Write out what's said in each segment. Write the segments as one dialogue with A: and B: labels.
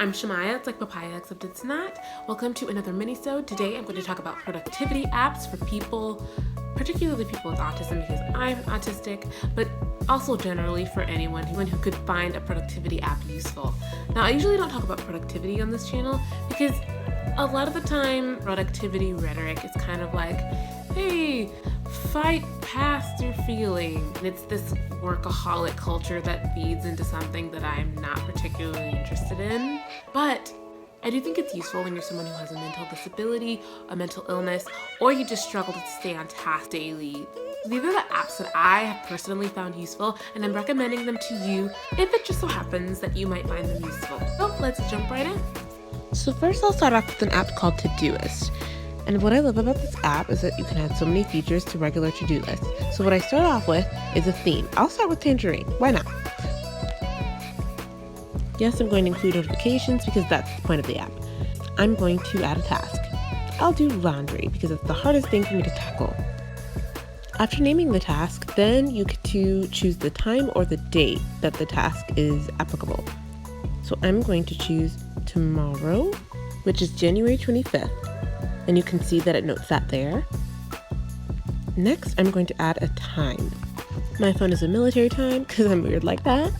A: I'm Shemaya, it's like papaya except it's not. Welcome to another mini-sode. Today I'm going to talk about productivity apps for people, particularly people with autism because I'm autistic, but also generally for anyone who could find a productivity app useful. Now, I usually don't talk about productivity on this channel because a lot of the time productivity rhetoric is kind of like, hey, fight past your feeling. And it's this workaholic culture that feeds into something that I'm not particularly interested in. But I do think it's useful when you're someone who has a mental disability, a mental illness, or you just struggle to stay on task daily. These are the apps that I have personally found useful, and I'm recommending them to you if it just so happens that you might find them useful. So let's jump right in.
B: So first I'll start off with an app called Todoist. And what I love about this app is that you can add so many features to regular to-do lists. So what I start off with is a theme. I'll start with tangerine. Why not? Yes, I'm going to include notifications because that's the point of the app. I'm going to add a task. I'll do laundry because it's the hardest thing for me to tackle. After naming the task, then you get to choose the time or the date that the task is applicable. So I'm going to choose tomorrow, which is January 25th. And you can see that it notes that there. Next, I'm going to add a time. My phone is a military time because I'm weird like that.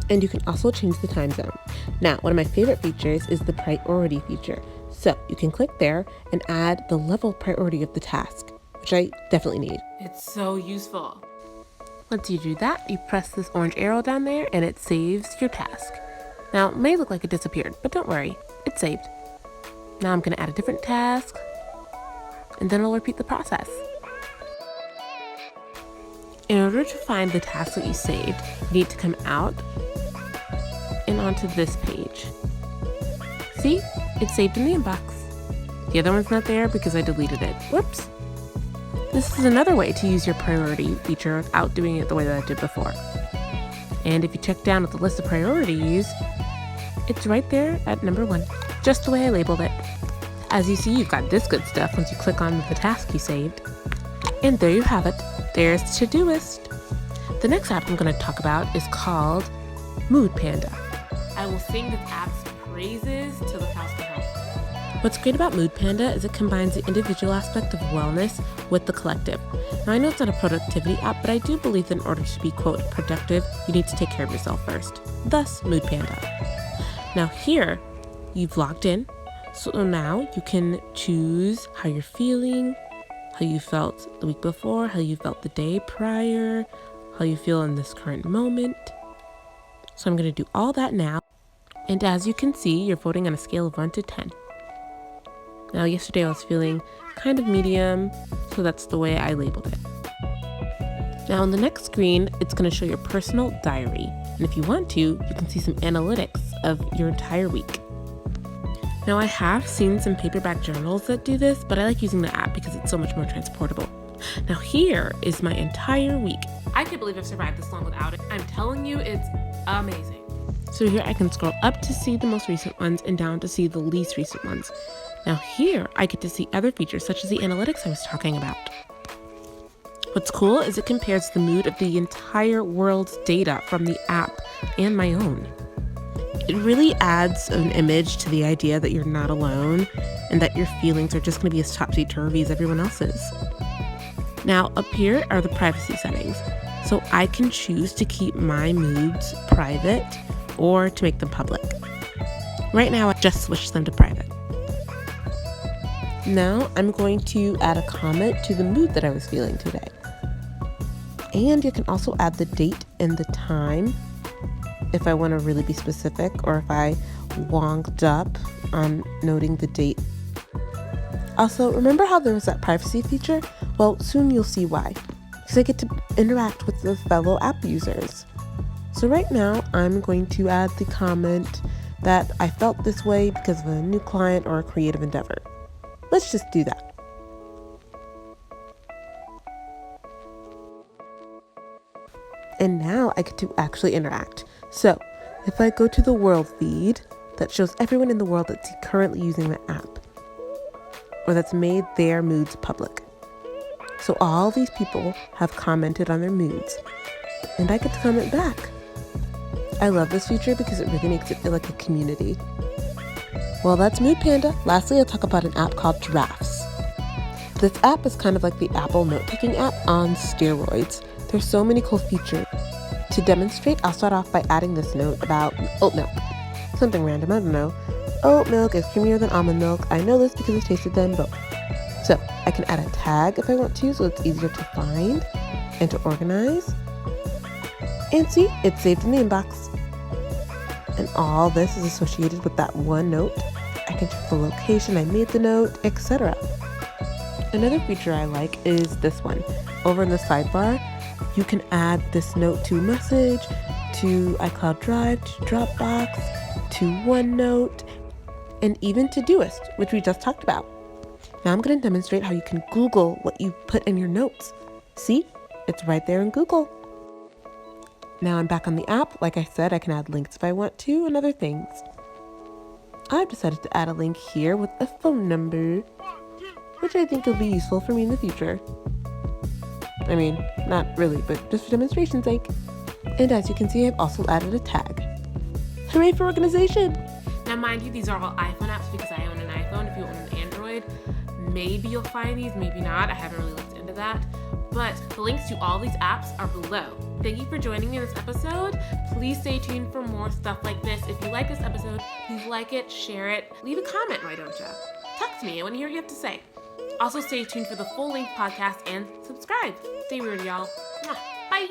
B: And you can also change the time zone. Now, one of my favorite features is the priority feature. So you can click there and add the level of priority of the task, which I definitely need.
A: It's so useful.
B: Once you do that, you press this orange arrow down there and it saves your task. Now, it may look like it disappeared, but don't worry, it's saved. Now I'm going to add a different task, and then I'll repeat the process. In order to find the task that you saved, you need to come out and onto this page. See? It's saved in the inbox. The other one's not there because I deleted it. Whoops! This is another way to use your priority feature without doing it the way that I did before. And if you check down at the list of priorities, it's right there at number 1, just the way I labeled it. As you see, you've got this good stuff once you click on the task you saved. And there you have it. There's Todoist. The next app I'm going to talk about is called Mood Panda.
A: I will sing this app's praises till the cows come home.
B: What's great about Mood Panda is it combines the individual aspect of wellness with the collective. Now, I know it's not a productivity app, but I do believe that in order to be, quote, productive, you need to take care of yourself first. Thus, Mood Panda. Now here, you've logged in. So now you can choose how you're feeling, how you felt the week before, how you felt the day prior, how you feel in this current moment. So I'm going to do all that now. And as you can see, you're voting on a scale of 1 to 10. Now, yesterday I was feeling kind of medium, so that's the way I labeled it. Now on the next screen, it's going to show your personal diary. And if you want to, you can see some analytics of your entire week. Now, I have seen some paperback journals that do this, but I like using the app because it's so much more transportable. Now, here is my entire week.
A: I can't believe I've survived this long without it. I'm telling you, it's amazing.
B: So here I can scroll up to see the most recent ones and down to see the least recent ones. Now here, I get to see other features such as the analytics I was talking about. What's cool is it compares the mood of the entire world's data from the app and my own. It really adds an image to the idea that you're not alone and that your feelings are just going to be as topsy-turvy as everyone else's. Now, up here are the privacy settings. So I can choose to keep my moods private or to make them public. Right now, I just switched them to private. Now, I'm going to add a comment to the mood that I was feeling today. And you can also add the date and the time if I want to really be specific, or if I wonged up on noting the date. Also, remember how there was that privacy feature? Well, soon you'll see why, because I get to interact with the fellow app users. So right now, I'm going to add the comment that I felt this way because of a new client or a creative endeavor. Let's just do that. And now I get to actually interact. So if I go to the world feed, that shows everyone in the world that's currently using the app or that's made their moods public. So all these people have commented on their moods and I get to comment back. I love this feature because it really makes it feel like a community. Well, that's Mood Panda. Lastly, I'll talk about an app called Drafts. This app is kind of like the Apple note-taking app on steroids. There's so many cool features. To demonstrate, I'll start off by adding this note about oat milk. Something random, I don't know. Oat milk is creamier than almond milk. I know this because I've tasted them both. So I can add a tag if I want to, so it's easier to find and to organize. And see, it's saved in the inbox. And all this is associated with that one note. I can check the location I made the note, etc. Another feature I like is this one. Over in the sidebar, you can add this note to Message, to iCloud Drive, to Dropbox, to OneNote, and even Todoist, which we just talked about. Now I'm going to demonstrate how you can Google what you put in your notes. See? It's right there in Google. Now I'm back on the app. Like I said, I can add links if I want to and other things. I've decided to add a link here with a phone number, which I think will be useful for me in the future. I mean, not really, but just for demonstration's sake. And as you can see, I've also added a tag. Hooray for organization!
A: Now, mind you, these are all iPhone apps because I own an iPhone. If you own an Android, maybe you'll find these, maybe not. I haven't really looked into that. But the links to all these apps are below. Thank you for joining me in this episode. Please stay tuned for more stuff like this. If you like this episode, please like it, share it, leave a comment, why don't you? Text me, I want to hear what you have to say. Also, stay tuned for the full-length podcast and subscribe. Stay weird, y'all. Bye.